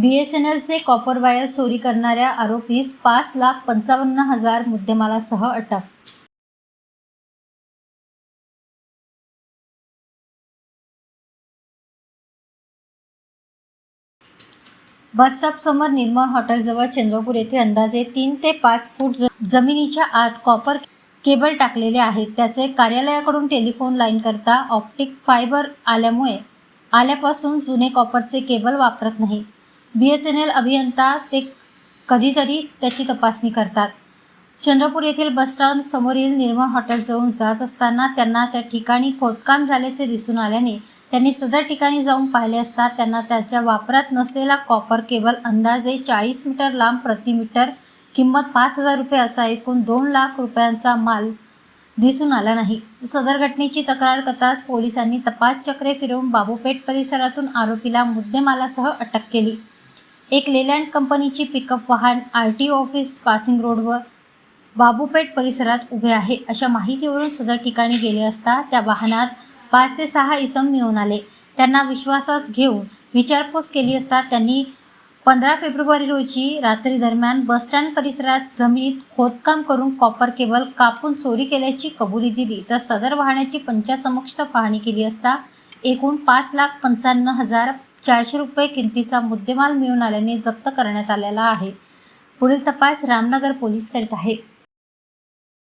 BSNLचे copper wire चोरी करणाऱ्या आरोपीस 5,55,000 मुद्देमालासह अटक. बसस्टॉपसमोर निर्मळ हॉटेलजवळ चंद्रपूर येथे अंदाजे 3 ते 5 फूट जमिनीच्या आत कॉपर केबल टाकलेले आहेत. त्याचे कार्यालयाकडून टेलिफोन लाईनकरता ऑप्टिक फायबर आल्यापासून जुने कॉपरचे केबल वापरत नाही. BSNL अभियंता ते कधीतरी त्याची तपासणी करतात. चंद्रपूर येथील बसस्टँड समोरील निर्मळ हॉटेलजवळून जात असताना त्यांना त्या ठिकाणी खोदकाम झाल्याचे दिसून आल्याने त्यांनी सदर ठिकाणी जाऊन पाहिले असता त्यांना त्याच्या वापरात नसलेला कॉपर केबल अंदाजे 40 मीटर लांब, प्रति मीटर किंमत 5,000 रुपये असा एकूण 2 लाख रुपयांचा माल दिसून आला नाही. सदर घटनेची तक्रार करताच पोलिसांनी तपास चक्रे फिरवून बाबूपेठ परिसरातून आरोपीला मुद्देमालासह अटक केली. एक लेलँड कंपनीची पिकअप वाहन RTO ऑफिस पासिंग रोडवर बाबूपेठ परिसरात उभे आहे अशा माहितीवरून सदर ठिकाणी गेले असता त्या वाहनात 5 ते 6 इसम मिळून आले. त्यांना विश्वासात घेऊन विचारपूस केली असता त्यांनी 15 फेब्रुवारी रोजी रात्री दरम्यान बसस्टँड परिसरात जमिनीत खोदकाम करून कॉपर केबल कापून चोरी केल्याची कबुली दिली. तर सदर वाहनाची पंचासमक्ष पाहणी केली असता एकूण 5,55,400 रुपये किमतीचा मुद्देमाल मिळून आल्याने जप्त करण्यात आलेला आहे. पुढील तपास रामनगर पोलीस करीत आहे.